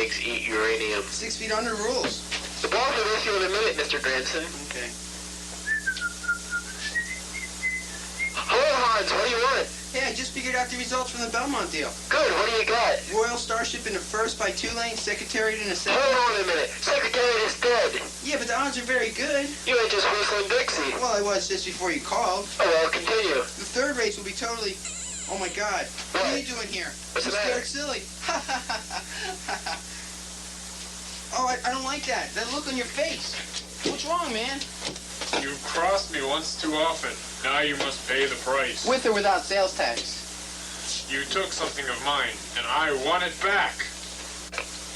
pigs eat uranium. 6 feet under rules. The balls are with you in a minute, Mr. Granson. Okay. Hello, Hans. What do you want? Hey, I just figured out the results from the Belmont deal. Good. What do you got? Royal Starship in a first by 2 lanes, Secretariat in a second. Hold on a minute. Secretariat is dead. Yeah, but the odds are very good. You ain't just whistling Dixie. Well, I was just before you called. Oh, well, continue. The third race will be totally... Oh, my God. What are you doing here? What's the I'm matter? scared silly. Oh, I don't like that. That look on your face. What's wrong, man? You've crossed me once too often. Now you must pay the price. With or without sales tax? You took something of mine, and I want it back.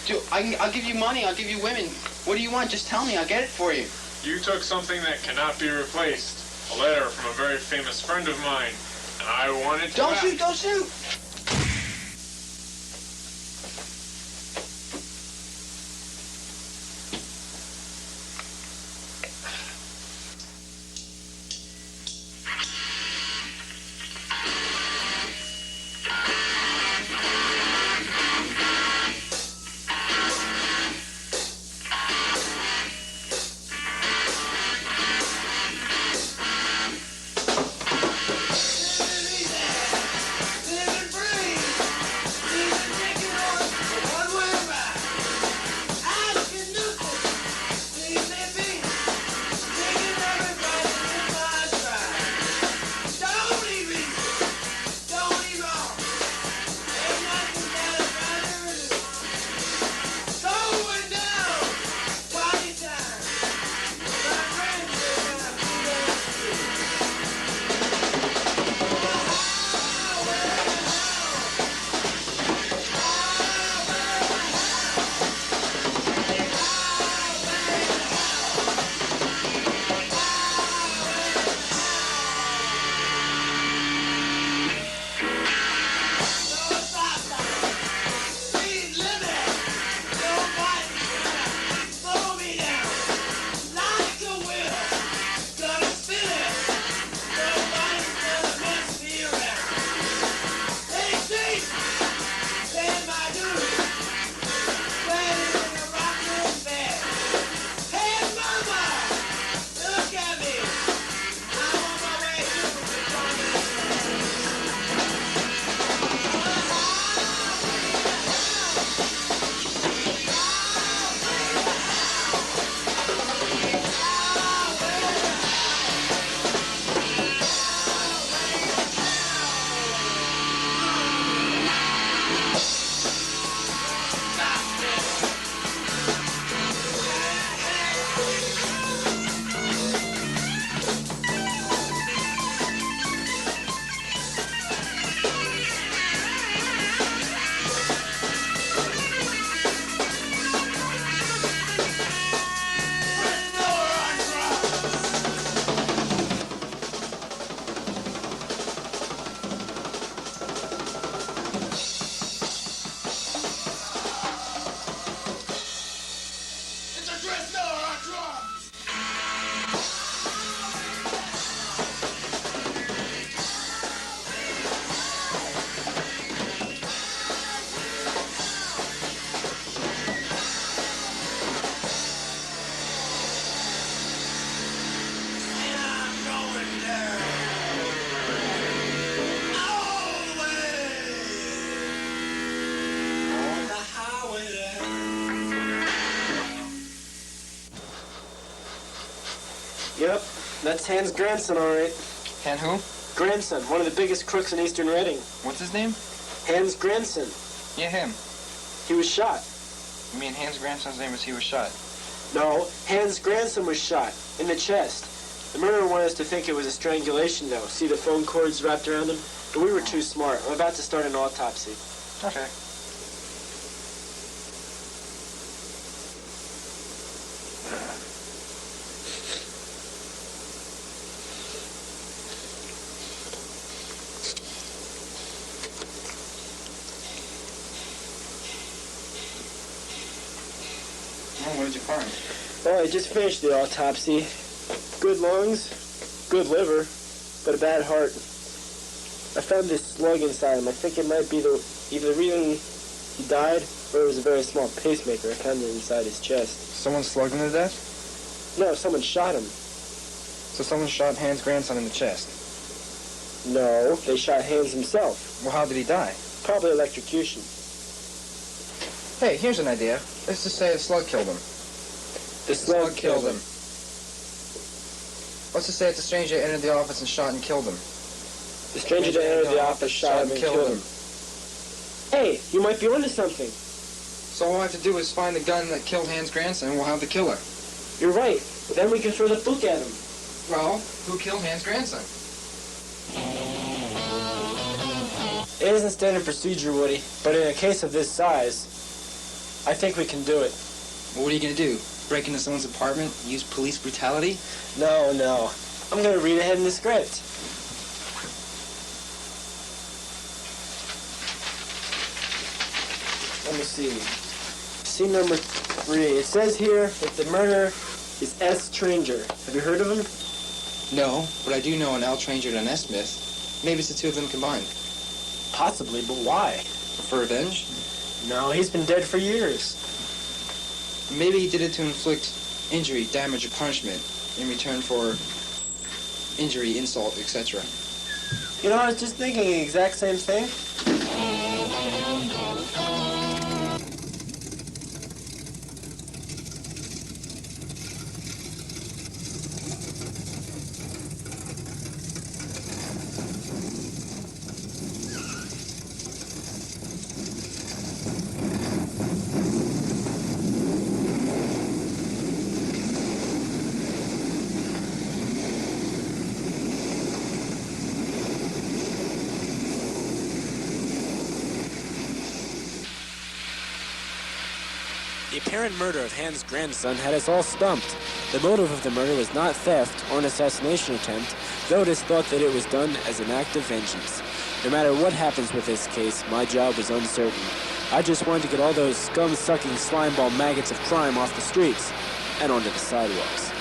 Dude, I'll give you money. I'll give you women. What do you want? Just tell me. I'll get it for you. You took something that cannot be replaced. A letter from a very famous friend of mine, and I want it Don't back. shoot! Don't shoot! Yep, that's Hans Granson, all right. Han who? Granson, one of the biggest crooks in Eastern Reading. What's his name? Hans Granson. Yeah, him. He was shot. You mean Hans Granson's name was he was shot? No, Hans Granson was shot in the chest. The murderer wanted us to think it was a strangulation, though. See the phone cords wrapped around him? But we were too smart. I'm about to start an autopsy. Okay. What did you find? Well, I just finished the autopsy. Good lungs, good liver, but a bad heart. I found this slug inside him. I think it might be either the reason he died where there was a very small pacemaker kind of inside his chest. Someone slugged him to death? No, someone shot him. So someone shot Hans' grandson in the chest? No, they shot Hans himself. Well, how did he die? Probably electrocution. Hey, here's an idea. Let's just say a slug killed him. The slug killed him. Let's just say it's a stranger that entered the office and shot and killed him. The stranger that entered the office shot him and killed him. Hey, you might be onto something. So all I have to do is find the gun that killed Hans' grandson and we'll have the killer. You're right. Then we can throw the book at him. Well, who killed Hans' grandson? It isn't standard procedure, Woody, but in a case of this size, I think we can do it. Well, what are you going to do? Break into someone's apartment? Use police brutality? No. I'm going to read ahead in the script. Let me see. Scene number 3. It says here that the murderer is S. Stranger. Have you heard of him? No, but I do know an L. Tranger and an S. Smith. Maybe it's the two of them combined. Possibly, but why? For revenge? No, he's been dead for years. Maybe he did it to inflict injury, damage, or punishment in return for injury, insult, etc. You know, I was just thinking the exact same thing. The apparent murder of Hans' grandson had us all stumped. The motive of the murder was not theft or an assassination attempt, though it is thought that it was done as an act of vengeance. No matter what happens with this case, my job was uncertain. I just wanted to get all those scum-sucking slimeball maggots of crime off the streets and onto the sidewalks.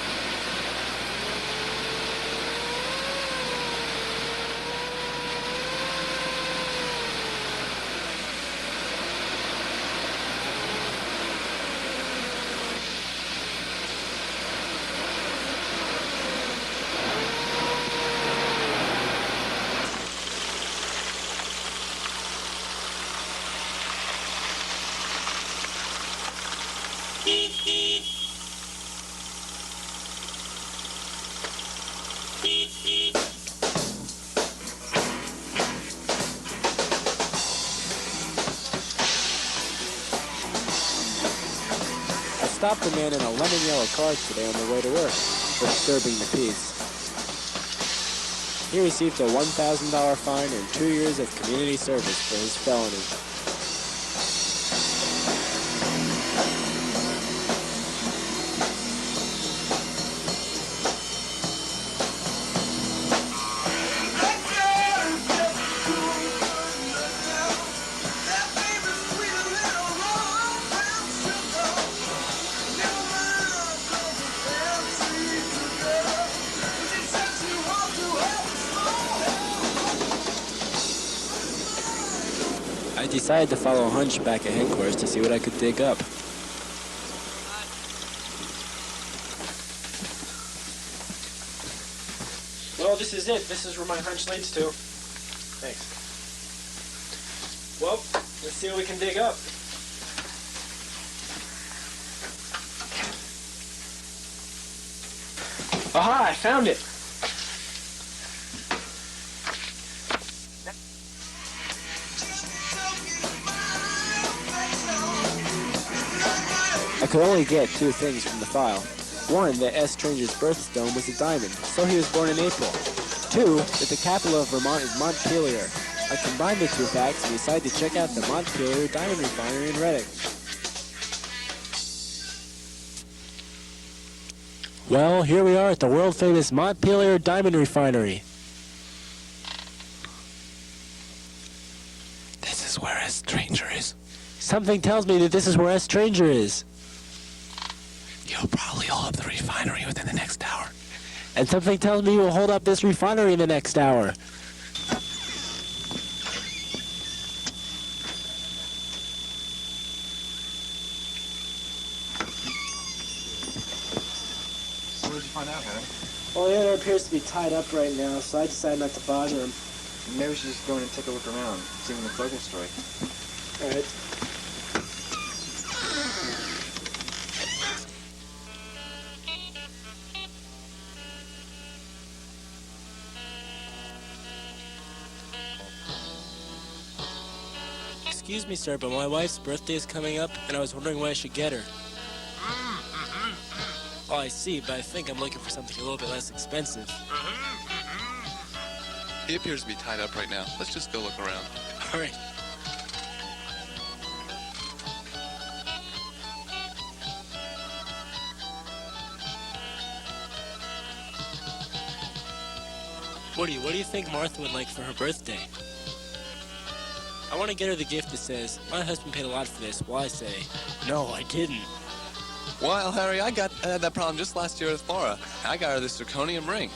I stopped a man in a lemon yellow car today on the way to work for disturbing the peace. He received a $1,000 fine and 2 years of community service for his felony. I decided to follow a hunch back at headquarters to see what I could dig up. Well, this is it. This is where my hunch leads to. Thanks. Well, let's see what we can dig up. Aha, I found it. I could only get 2 things from the file. 1, that S. Stranger's birthstone was a diamond, so he was born in April. 2, that the capital of Vermont is Montpelier. I combined the 2 facts and decided to check out the Montpelier Diamond Refinery in Reading. Well, here we are at the world-famous Montpelier Diamond Refinery. This is where S. Stranger is. Something tells me that this is where S. Stranger is. You'll probably hold up the refinery within the next hour. And something tells me you'll hold up this refinery in the next hour. What did you find out, Harry? Well, the owner appears to be tied up right now, so I decided not to bother him. Maybe we should just go in and take a look around, see when the local story. All right. Excuse me, sir, but my wife's birthday is coming up, and I was wondering what I should get her. Oh, I see, but I think I'm looking for something a little bit less expensive. He appears to be tied up right now. Let's just go look around. All right. Woody, what do you think Martha would like for her birthday? I want to get her the gift that says, my husband paid a lot for this, while I say, no, I didn't. Well, Harry, I had that problem just last year with Laura. I got her this zirconium ring.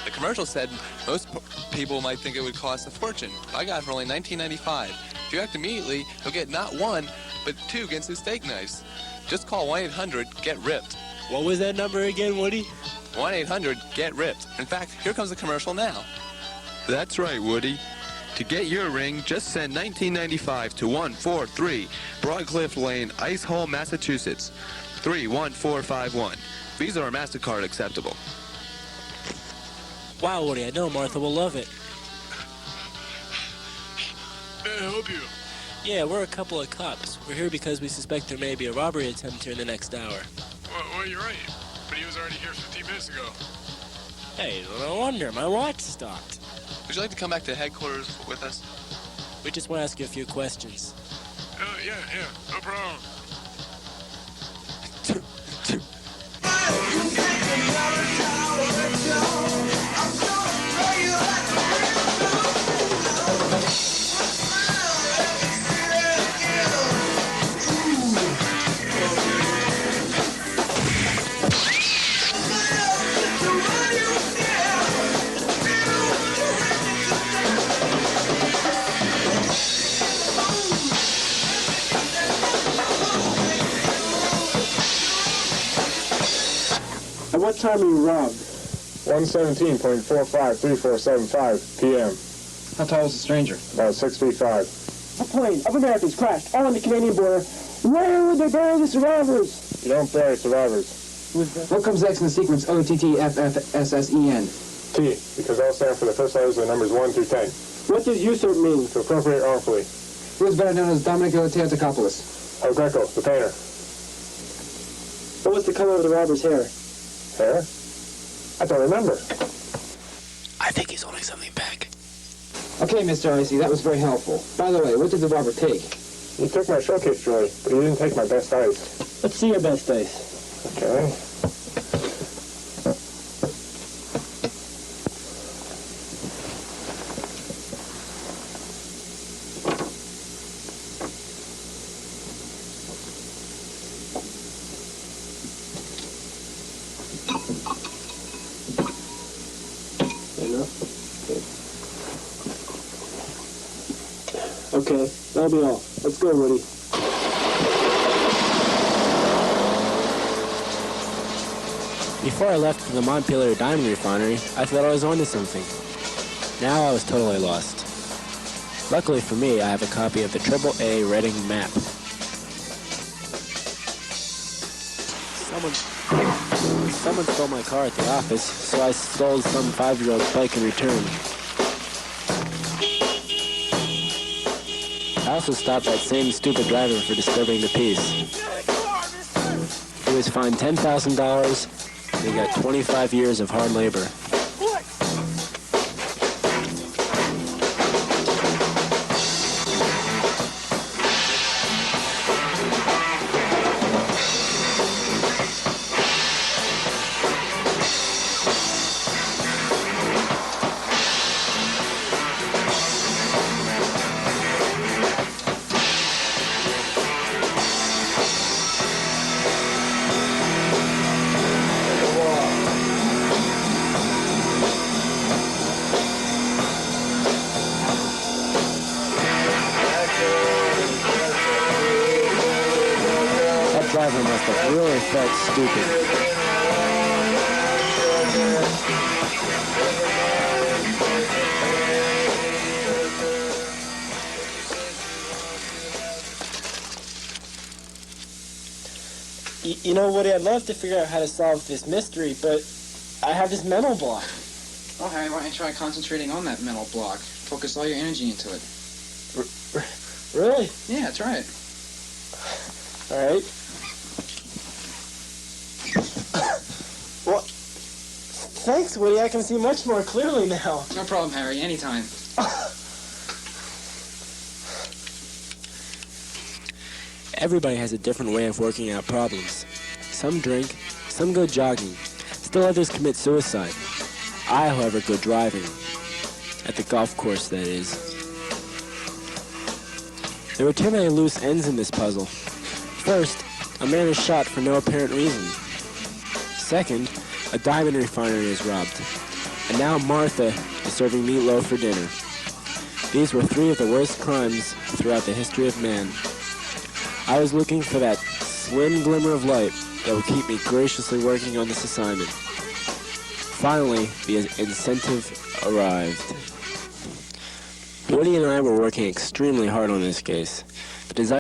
The commercial said most people might think it would cost a fortune. I got it for only $19.95. If you act immediately, you'll get not one, but two against his steak knives. Just call 1-800-GET-RIPPED. What was that number again, Woody? 1-800-GET-RIPPED. In fact, here comes the commercial now. That's right, Woody. To get your ring, just send $19.95 to 143 Broadcliff Lane, Ice Hole, Massachusetts, 31451. Visa or MasterCard acceptable. Wow, Woody, I know Martha will love it. May I help you? Yeah, we're a couple of cops. We're here because we suspect there may be a robbery attempt here in the next hour. Well, you're right. But he was already here 15 minutes ago. Hey, no wonder. My watch stopped. Would you like to come back to headquarters with us? We just want to ask you a few questions. Yeah, no problem. At what time were you robbed? 117.453475 p.m. How tall was the stranger? About 6'5". A plane of Americans crashed all on the Canadian border. Where would they bury the survivors? You don't bury survivors. What comes next in the sequence OTTFFSSEN? T, because all stand for the first letters of the numbers 1 through 10. What does usurp mean? To appropriate wrongfully. Who is better known as Domenico Teotokopoulos? El Greco, the painter. What was the color of the robber's hair? Hair? I don't remember. I think he's holding something back. Okay, Mr. Icy, that was very helpful. By the way, what did the robber take? He took my showcase jewelry, but he didn't take my best ice. Let's see your best dice. Okay. Okay, that'll be all. Let's go, Woody. Before I left for the Montpelier Diamond Refinery, I thought I was onto something. Now I was totally lost. Luckily for me, I have a copy of the AAA Reading map. Someone stole my car at the office, so I stole some 5-year-old's bike in return. I also stopped that same stupid driver for disturbing the peace. He was fined $10,000, and he got 25 years of hard labor. That driver must have really felt stupid. know, Woody, I'd love to figure out how to solve this mystery, but I have this mental block. Oh, Harry, why don't you try concentrating on that mental block? Focus all your energy into it. Really? Yeah, try it. All right. Well, thanks, Woody. I can see much more clearly now. No problem, Harry. Anytime. Everybody has a different way of working out problems. Some drink, some go jogging, still others commit suicide. I, however, go driving. At the golf course, that is. There were too many loose ends in this puzzle. First, a man is shot for no apparent reason. Second, a diamond refinery is robbed. And now Martha is serving meatloaf for dinner. These were three of the worst crimes throughout the history of man. I was looking for that slim glimmer of light that would keep me graciously working on this assignment. Finally, the incentive arrived. Woody and I were working extremely hard on this case, but as I